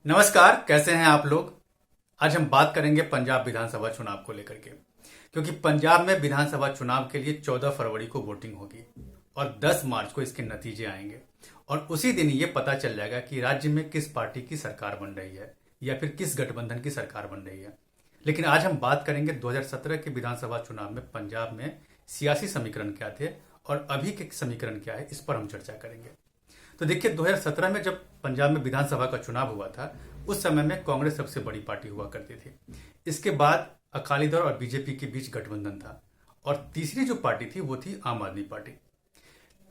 नमस्कार, कैसे हैं आप लोग। आज हम बात करेंगे पंजाब विधानसभा चुनाव को लेकर के, क्योंकि पंजाब में विधानसभा चुनाव के लिए 14 फरवरी को वोटिंग होगी और 10 मार्च को इसके नतीजे आएंगे और उसी दिन ये पता चल जाएगा कि राज्य में किस पार्टी की सरकार बन रही है या फिर किस गठबंधन की सरकार बन रही है। लेकिन आज हम बात करेंगे 2017 के विधानसभा चुनाव में पंजाब में सियासी समीकरण क्या थे और अभी के समीकरण क्या है, इस पर हम चर्चा करेंगे। तो देखिए, 2017 में जब पंजाब में विधानसभा का चुनाव हुआ था, उस समय में कांग्रेस सबसे बड़ी पार्टी हुआ करती थी। इसके बाद अकाली दल और बीजेपी के बीच गठबंधन था और तीसरी जो पार्टी थी वो थी आम आदमी पार्टी।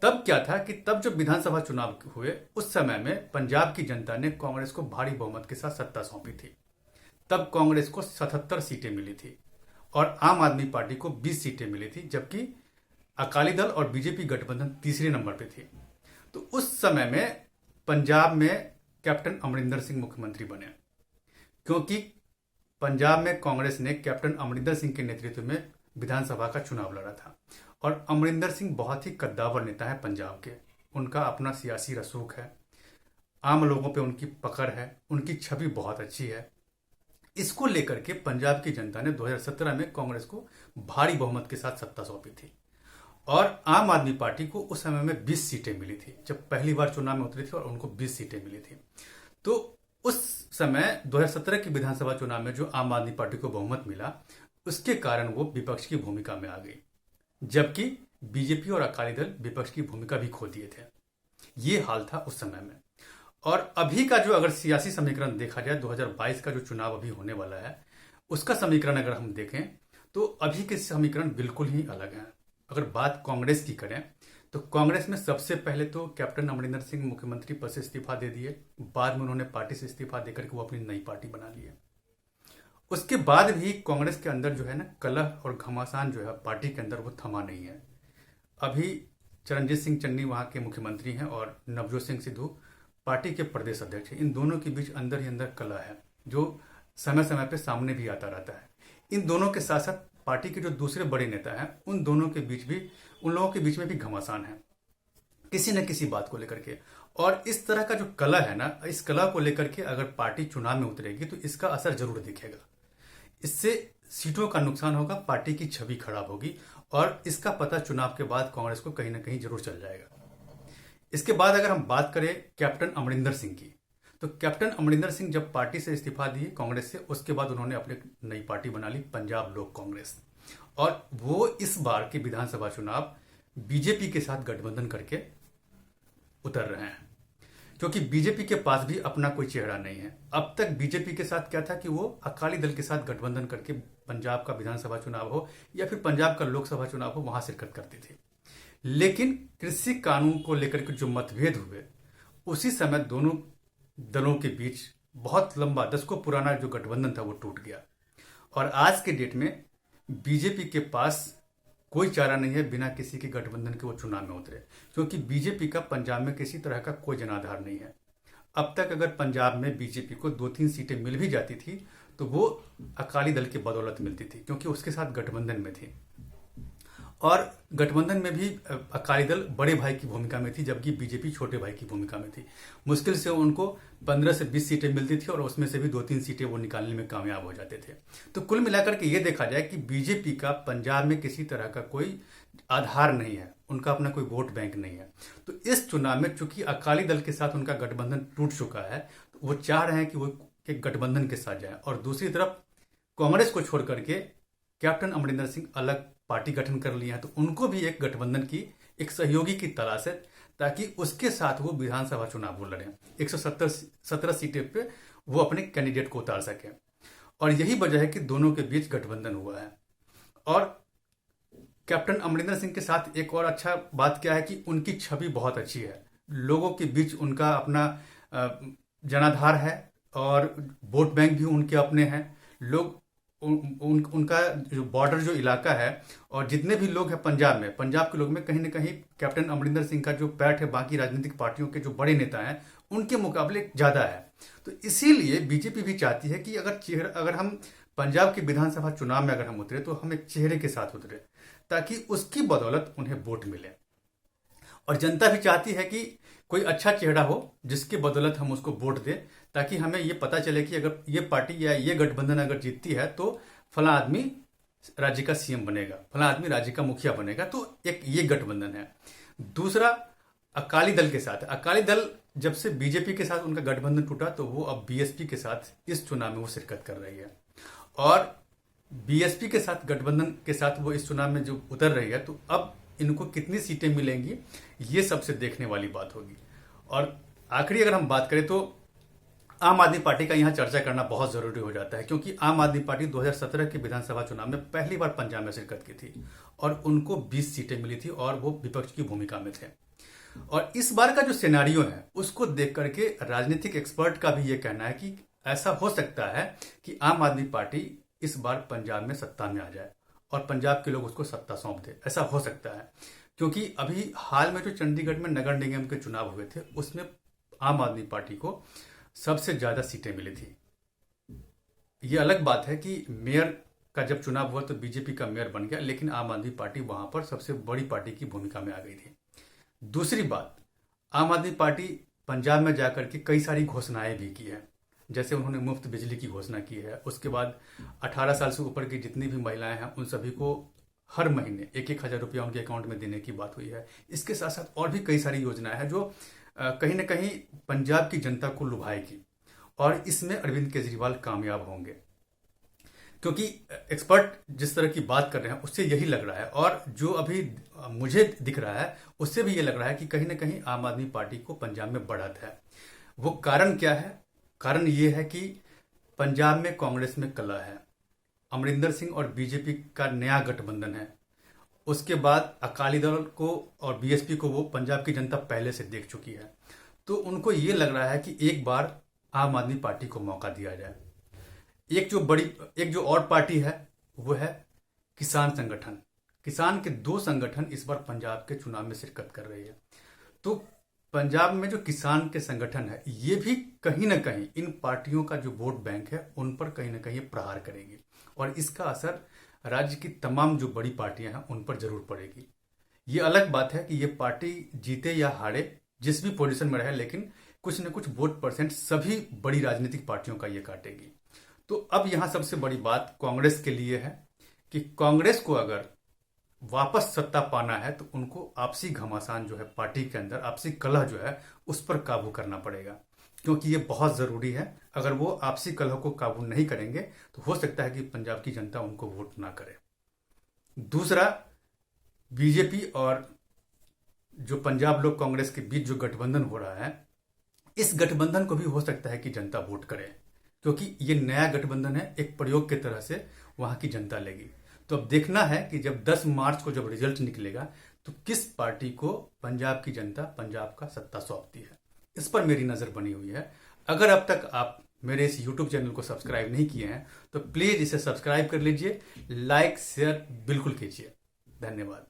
तब क्या था कि तब जब विधानसभा चुनाव हुए, उस समय में पंजाब की जनता ने कांग्रेस को भारी बहुमत के साथ सत्ता सौंपी थी। तब कांग्रेस को 77 सीटें मिली थी और आम आदमी पार्टी को 20 सीटें मिली थी, जबकि अकाली दल और बीजेपी गठबंधन तीसरे नंबर पे थी। तो उस समय में पंजाब में कैप्टन अमरिंदर सिंह मुख्यमंत्री बने, क्योंकि पंजाब में कांग्रेस ने कैप्टन अमरिंदर सिंह के नेतृत्व में विधानसभा का चुनाव लड़ा था। और अमरिंदर सिंह बहुत ही कद्दावर नेता है पंजाब के। उनका अपना सियासी रसूख है, आम लोगों पे उनकी पकड़ है, उनकी छवि बहुत अच्छी है। इसको लेकर के पंजाब की जनता ने 2017 में कांग्रेस को भारी बहुमत के साथ सत्ता सौंपी थी और आम आदमी पार्टी को उस समय में 20 सीटें मिली थी, जब पहली बार चुनाव में उतरी थी, और उनको 20 सीटें मिली थी। तो उस समय 2017 की विधानसभा चुनाव में जो आम आदमी पार्टी को बहुमत मिला, उसके कारण वो विपक्ष की भूमिका में आ गई, जबकि बीजेपी और अकाली दल विपक्ष की भूमिका भी खो दिए थे। ये हाल था उस समय में। और अभी का जो अगर सियासी समीकरण देखा जाए, 2022 का जो चुनाव अभी होने वाला है, उसका समीकरण अगर हम देखें तो अभी के समीकरण बिल्कुल ही अलग हैं। अगर बात कांग्रेस की करें तो कांग्रेस में सबसे पहले तो कैप्टन अमरिंदर सिंह मुख्यमंत्री पद से इस्तीफा दे दिए। बाद में उन्होंने पार्टी से इस्तीफा देकर के वो अपनी नई पार्टी बना ली है। उसके बाद भी कांग्रेस के अंदर जो है ना, कलह और घमासान जो है पार्टी के अंदर, वो थमा नहीं है। अभी चरणजीत सिंह चन्नी वहां के मुख्यमंत्री हैं और नवजोत सिंह सिद्धू पार्टी के प्रदेश अध्यक्ष हैं। इन दोनों के बीच अंदर ही अंदर कलह है, जो समय समय पे सामने भी आता रहता है। इन दोनों के साथ साथ पार्टी के जो दूसरे बड़े नेता हैं, उन लोगों के बीच में भी घमासान है, किसी न किसी बात को लेकर के। और इस तरह का जो कला है ना, इस कला को लेकर के अगर पार्टी चुनाव में उतरेगी तो इसका असर जरूर दिखेगा। इससे सीटों का नुकसान होगा, पार्टी की छवि खराब होगी और इसका पता चुनाव के बाद कांग्रेस को कहीं ना कहीं जरूर चल जाएगा। इसके बाद अगर हम बात करें कैप्टन अमरिंदर सिंह की, तो कैप्टन अमरिंदर सिंह जब पार्टी से इस्तीफा दिए कांग्रेस से, उसके बाद उन्होंने अपनी नई पार्टी बना ली, पंजाब लोक कांग्रेस। और वो इस बार के विधानसभा चुनाव बीजेपी के साथ गठबंधन करके उतर रहे हैं, क्योंकि बीजेपी के पास भी अपना कोई चेहरा नहीं है। अब तक बीजेपी के साथ क्या था कि वो अकाली दल के साथ गठबंधन करके पंजाब का विधानसभा चुनाव हो या फिर पंजाब का लोकसभा चुनाव हो, वहां शिरकत करती थी। लेकिन कृषि कानून को लेकर के जो मतभेद हुए, उसी समय दोनों दलों के बीच बहुत लंबा 10 को पुराना जो गठबंधन था वो टूट गया। और आज के डेट में बीजेपी के पास कोई चारा नहीं है बिना किसी के गठबंधन के वो चुनाव में उतरे, क्योंकि बीजेपी का पंजाब में किसी तरह का कोई जनाधार नहीं है। अब तक अगर पंजाब में बीजेपी को 2-3 सीटें मिल भी जाती थी तो वो अकाली दल की बदौलत मिलती थी, क्योंकि उसके साथ गठबंधन में थी। और गठबंधन में भी अकाली दल बड़े भाई की भूमिका में थी, जबकि बीजेपी छोटे भाई की भूमिका में थी। मुश्किल से उनको 15 से 20 सीटें मिलती थी और उसमें से भी 2-3 सीटें वो निकालने में कामयाब हो जाते थे। तो कुल मिलाकर के ये देखा जाए कि बीजेपी का पंजाब में किसी तरह का कोई आधार नहीं है, उनका अपना कोई वोट बैंक नहीं है। तो इस चुनाव में चूंकि अकाली दल के साथ उनका गठबंधन टूट चुका है, तो वो चाह रहे हैं कि वो के गठबंधन के साथ जाए। और दूसरी तरफ कांग्रेस को छोड़ करके कैप्टन अमरिंदर सिंह अलग पार्टी गठन कर लिया है, तो उनको भी एक गठबंधन की एक सहयोगी की तलाश है, ताकि उसके साथ वो विधानसभा चुनाव वो लड़े, 117 सीटें पे वो अपने कैंडिडेट को उतार सके। और यही वजह है कि दोनों के बीच गठबंधन हुआ है। और कैप्टन अमरिंदर सिंह के साथ एक और अच्छा बात क्या है कि उनकी छवि बहुत अच्छी है, लोगों के बीच उनका अपना जनाधार है और वोट बैंक भी उनके अपने हैं। लोग उनका जो बॉर्डर जो इलाका है और जितने भी लोग हैं पंजाब में, पंजाब के लोग में कहीं ना कहीं कैप्टन अमरिंदर सिंह का जो पैठ है बाकी राजनीतिक पार्टियों के जो बड़े नेता हैं उनके मुकाबले ज्यादा है। तो इसीलिए बीजेपी भी चाहती है कि अगर हम पंजाब के विधानसभा चुनाव में अगर हम उतरे तो हम एक चेहरे के साथ उतरे, ताकि उसकी बदौलत उन्हें वोट मिले। और जनता भी चाहती है कि कोई अच्छा चेहरा हो जिसकी बदौलत हम उसको वोट दें, ताकि हमें ये पता चले कि अगर ये पार्टी या ये गठबंधन अगर जीतती है तो फला आदमी राज्य का सीएम बनेगा, फला आदमी राज्य का मुखिया बनेगा। तो एक ये गठबंधन है। दूसरा अकाली दल के साथ। अकाली दल जब से बीजेपी के साथ उनका गठबंधन टूटा तो वो अब बीएसपी के साथ इस चुनाव में वो शिरकत कर रही है, और बीएसपी के साथ गठबंधन के साथ वो इस चुनाव में जो उतर रही है, तो अब इनको कितनी सीटें मिलेंगी ये सबसे देखने वाली बात होगी। और आखिरी अगर हम बात करें तो आम आदमी पार्टी का यहाँ चर्चा करना बहुत जरूरी हो जाता है, क्योंकि आम आदमी पार्टी 2017 के विधानसभा चुनाव में पहली बार पंजाब में शिरकत की थी और उनको 20 सीटें मिली थी और वो विपक्ष की भूमिका में थे। और इस बार का जो सिनेरियो है उसको देख करके राजनीतिक एक्सपर्ट का भी ये कहना है कि ऐसा हो सकता है कि आम आदमी पार्टी इस बार पंजाब में सत्ता में आ जाए और पंजाब के लोग उसको सत्ता सौंप दे। ऐसा हो सकता है क्योंकि अभी हाल में जो चंडीगढ़ में नगर निगम के चुनाव हुए थे उसमें आम आदमी पार्टी को सबसे ज्यादा सीटें मिली थी। ये अलग बात है कि मेयर का जब चुनाव हुआ तो बीजेपी का मेयर बन गया, लेकिन आम आदमी पार्टी वहां पर सबसे बड़ी पार्टी की भूमिका में आ गई थी। दूसरी बात, आम आदमी पार्टी पंजाब में जाकर के कई सारी घोषणाएं भी की है, जैसे उन्होंने मुफ्त बिजली की घोषणा की है। उसके बाद 18 साल से ऊपर की जितनी भी महिलाएं हैं उन सभी को हर महीने 1,000 रुपया उनके अकाउंट में देने की बात हुई है। इसके साथ साथ और भी कई सारी योजनाएं हैं जो कहीं ना कहीं पंजाब की जनता को लुभाएगी, और इसमें अरविंद केजरीवाल कामयाब होंगे, क्योंकि एक्सपर्ट जिस तरह की बात कर रहे हैं उससे यही लग रहा है, और जो अभी मुझे दिख रहा है उससे भी ये लग रहा है कि कहीं ना कहीं आम आदमी पार्टी को पंजाब में बढ़त है। वो कारण क्या है? कारण ये है कि पंजाब में कांग्रेस में कलह है, अमरिंदर सिंह और बीजेपी का नया गठबंधन है। उसके बाद अकाली दल को और बीएसपी को वो पंजाब की जनता पहले से देख चुकी है, तो उनको ये लग रहा है कि एक बार आम आदमी पार्टी को मौका दिया जाए। एक जो और पार्टी है वो है किसान संगठन। किसान के 2 संगठन इस बार पंजाब के चुनाव में शिरकत कर रही है। तो पंजाब में जो किसान के संगठन है ये भी कहीं ना कहीं इन पार्टियों का जो वोट बैंक है उन पर कहीं ना कहीं प्रहार करेगी, और इसका असर राज्य की तमाम जो बड़ी पार्टियां हैं उन पर जरूर पड़ेगी। ये अलग बात है कि ये पार्टी जीते या हारे, जिस भी पोजीशन में रहे, लेकिन कुछ न कुछ वोट परसेंट सभी बड़ी राजनीतिक पार्टियों का ये काटेगी। तो अब यहां सबसे बड़ी बात कांग्रेस के लिए है कि कांग्रेस को अगर वापस सत्ता पाना है तो उनको आपसी घमासान जो है पार्टी के अंदर, आपसी कलह जो है उस पर काबू करना पड़ेगा, क्योंकि ये बहुत जरूरी है। अगर वो आपसी कलह को काबू नहीं करेंगे तो हो सकता है कि पंजाब की जनता उनको वोट ना करे। दूसरा, बीजेपी और जो पंजाब लोक कांग्रेस के बीच जो गठबंधन हो रहा है, इस गठबंधन को भी हो सकता है कि जनता वोट करे, क्योंकि ये नया गठबंधन है, एक प्रयोग की तरह से वहां की जनता लेगी। तो अब देखना है कि जब 10 मार्च को जब रिजल्ट निकलेगा तो किस पार्टी को पंजाब की जनता पंजाब का सत्ता सौंपती है, इस पर मेरी नजर बनी हुई है। अगर अब तक आप मेरे इस YouTube चैनल को सब्सक्राइब नहीं किए हैं तो प्लीज इसे सब्सक्राइब कर लीजिए, लाइक शेयर बिल्कुल कीजिए। धन्यवाद।